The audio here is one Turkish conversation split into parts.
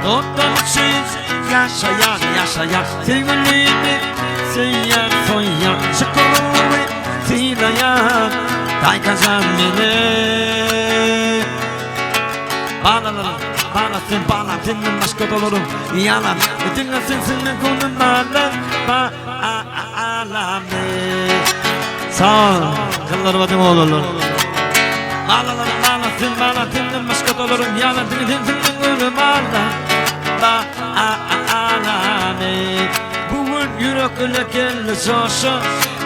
Ondan için yaşayan sevgilini seyyar soyyan şıkkılı silayan taykazan beni bağlanalım bağlasın başka dolurum yalan dinlesin senin konun bağlanalım sağ ol kıllar vadim oğlum bağlasın başka dolurum yalan dinlesin senin konun bağlanalım bugün yürekle kelli soğuşu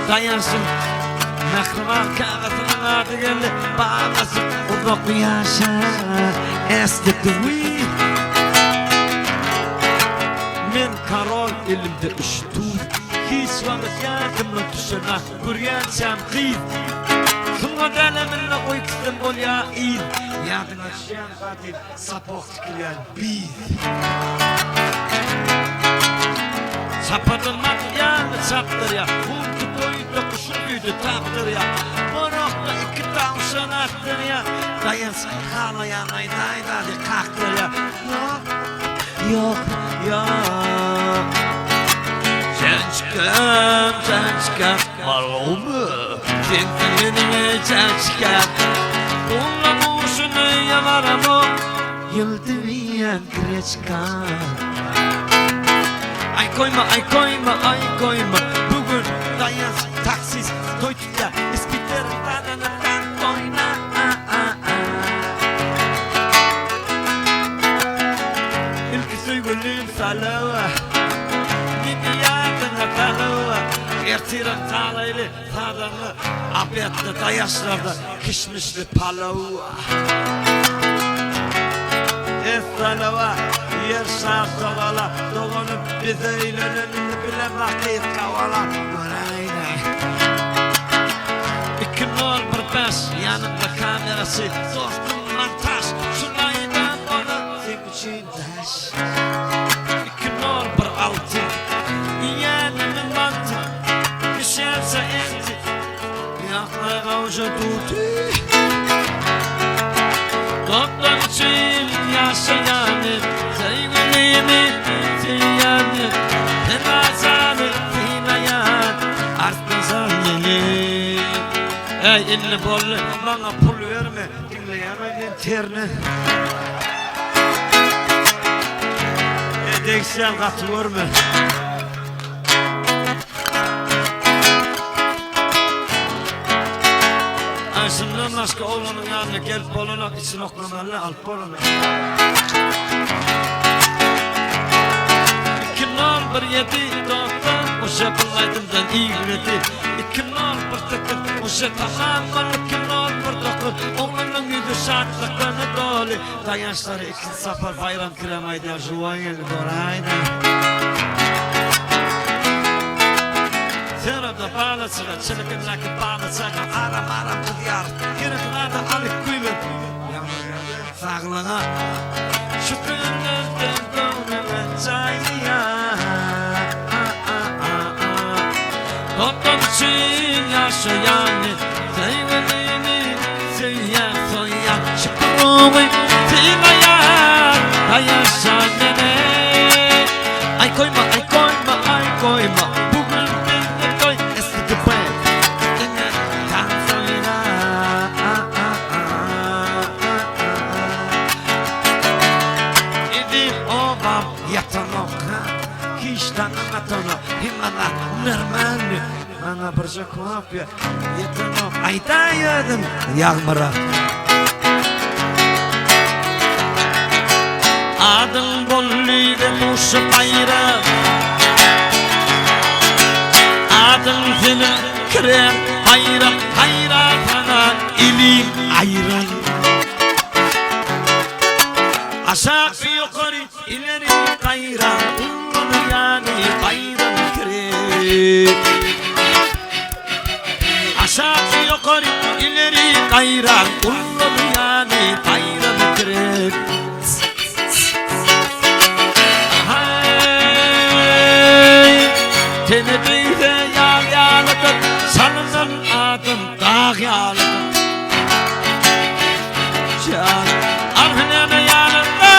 dayansın Mehriman kağıtının adı geldi bağlasın uzak yaşa estetti men karol elimde üştür hiç vakit yardımla düşene görgensem kıyım Sunga deleminle koyksın ol ya iyi Yadına şen katil sapok tıkıyan bir Sapadılmak yanı çaptır ya Buldu boyunda kuşun büyüdü taptır ya Morokla iki tavşan attır ya Dayansın halayan ayda kalktır ya Yok Sen çıkar var o mu? Sen çıkar Bununla kuşunu yalarım o Yıldırıyan kreçka Ay koyma Bugün dayans taksis Toytya ispiter tananından oyna İlki söygülüm salava Nidiyatına kalava Ertiran talaylı tadanlı Abiyatlı dayaşlarda kişmişli palava Essalava yer şartsavala Doğanıp bize eğlenenini bile vakit kavala Göreyne İki nol bir beş yanımda kamerası Dostum montaj Şunaydan onu sen için taş İki nol bir altı Yeğenimin mantı Düşerse enti Yakla kavuşa tutu Doktor için yaşayanı Sevgilini siyanı Terazanı silayan Arslan zanneni Ey elini bollu bana pul verme Dinleyemeyin terini Edeksel katı verme Aysımdan başka oğlunun yanına gelip boluna için oklamalı alıp boluna İki nol bir yedi doktor O şapılaydımdan iğreti İki nol bir tıkır O şapılaman İki nol bir doktor Oğlunun yüzü şartlıklarını dolu Dayançları ikinci safar bayram kiremaydı ya Juvan geldi doraydı Terada bağlasıra çılıkındaki bağlasıra Aram bu diyar Yırıklarda alıp kuyulur Sağlığına Şu kıyımlardan dönümen çaylıya Doktor için yaşayanı Sevgilini seyyar soyan Şıkkımı silayan Dayaşan nene Ay koyma Bugün beni koy eski ben Tan soyna İdi obam yatanokha Kiştan anatono Himana nermani Bana bir kopya Yatanok Ayda yedim Yağmıra Adın bolluydu muşu bayram Adın senin krem hayran sana ilim ayran Aşağı yukarı ileri hayran Kullanı yani bayram krem Aşağı yukarı ileri hayran Kullanı yani bayram krem Seni bize yağyalıdır Sanırım adım dağyalıdır Can Arhınemi yanında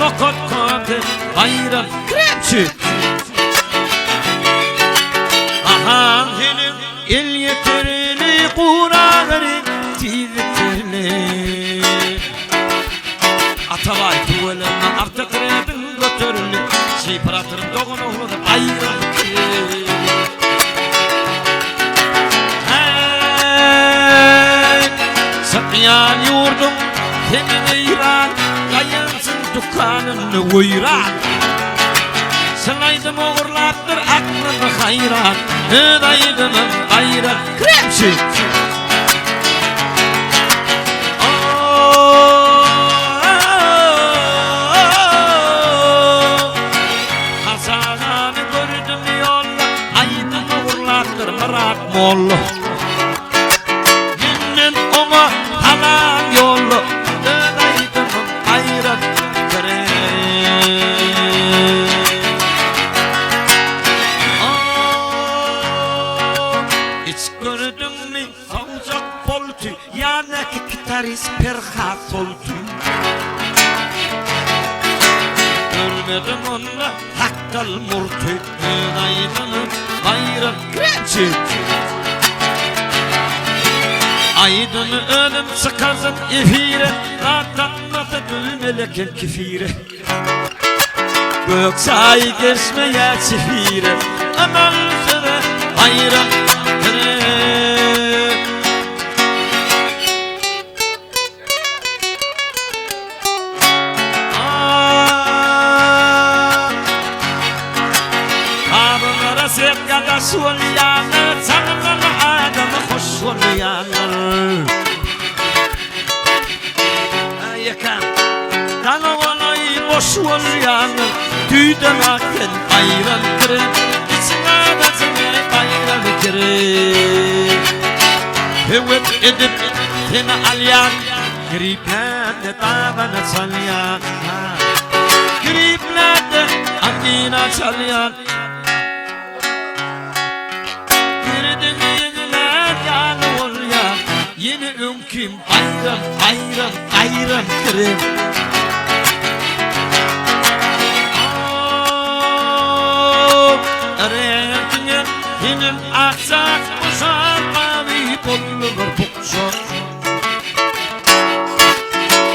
nokot kote bayram kremçi aha senin el yeterli Kur'an'ı tiziklerli Atavay tuvalarına artık redin götürülü şey paratırım doğun oğlu bayram kremçi Sakyan yurdum hemen İran Kayansın dükkanını uyran Salaydım uğurlattır aklını hayran Hıdaydım bayrak kremçi Hasananı gördüm yolla Aydım uğurlattır Murat Mollu Perha soltu Görmedim onunla hakkal murtu Aydın'ın bayrak kremçi Aydın'ı ölüm sıkazın ifire Ratanmatı düğmeleken kifire Göksay geçmeye çifire Aman sana bayrak kremçi Solyanır, sanırlar adamı hoş solyanır Yakan, dana olayı boş solyanır Tüyden akın ayran kırın İçine de seni bayram kırın Hüvvet edip seni alyan Griplerde tabana salyan Griplerde amina salyan Yeni ümküm ayran, ayran, ayran kırım Renkine benim aksak uzak mavi kolluğur bukşor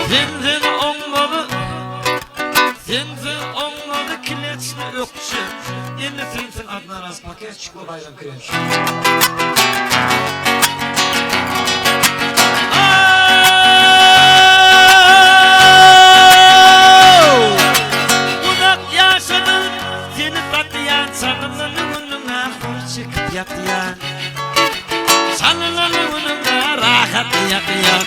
Senden onladı kileçli ökçü Yeni sen adına rast paket çıkma bayram kırım Yatyan Sanılalımına rahat yatyan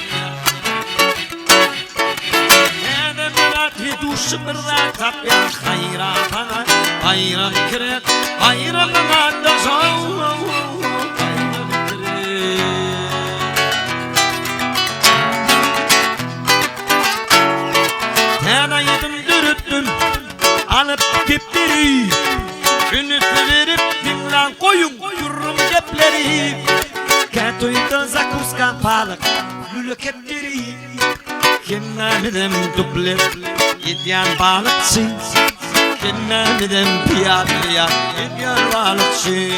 Nede murat ve duşu birden tapyan Hayratana hayran kiret Hayranına da zor Hayran kiret Nede yedim dürüttüm Alıp dipleri Ünütü verip dinlen koyun Yürürüm cepleri Katoyda zakuskan balık Lülüketleri Kennemidem dublet Yedyan balıkçı Kennemidem piyadlıya Yedyan balıkçı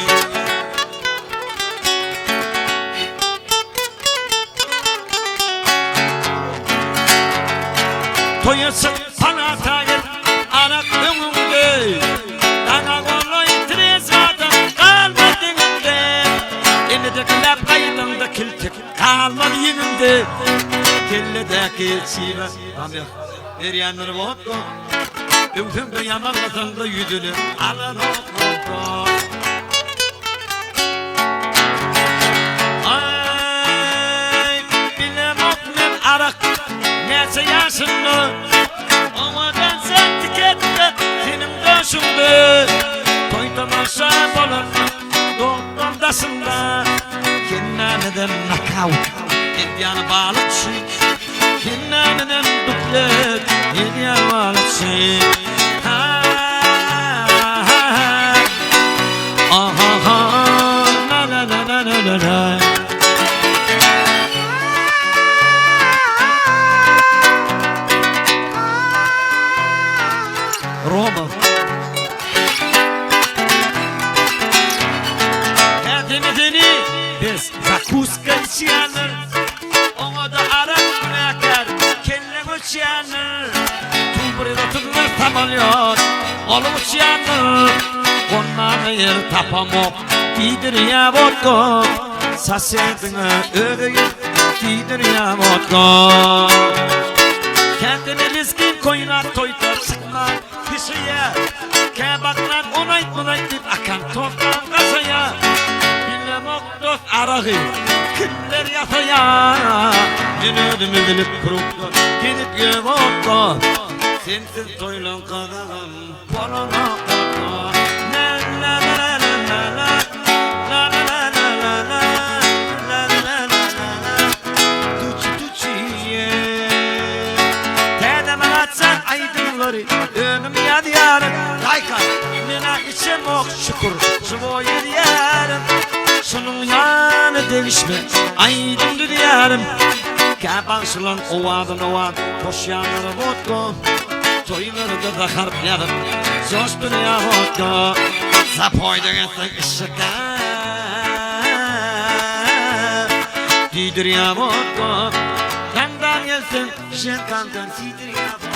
Toyasın bana tayet Anak önümde Dana kolay trezada kalmadığımda Enedekiler kaydımda kiltek kalmadı yenimde Kelledeki elçiyle Amir Eryanları vodka Ümtümde yamanlatında yüdülü Alan vodka Ay bilem oknen arak Neyse yaşınlı Omadan sen tikette Senin döşünde Toydan aşağı olur Doktor'dasında Kennaneden knockout Yedyanı balıkçı Kennaneden duplet Yedyanı balıkçı Ha ha ha Aha ha La la la la la la kalıyor. Oluş yanır, onları yer tapamok. Didir ya vodka, sasedine öğüyüp. Didir ya vodka. Kendini riski koyuna toytar sıkma kişiye. Kebaklar onayt deyip akan toptan kasaya. Bilemok dost arağı kimler yataya. Dünödümü bilip kuruptu gidip yevokta. Sensiz toylan kadağım balana bakma. La la la la la la la la la la la la la la la. Tuçiye Tedemel atsan aydınları önüm yadiyarım. Kayka mina içim ok şükür Şubo yediyarım. Şunun yanı devişme aydın diyarım. Kapan sulan ovadın ovad hoş yanları vodka. Toyları da harp yarım coştur ya vodka. Zapoyda getsek ışıka Didir ya vodka. Kandan gelsin şen kandan sidir ya vodka.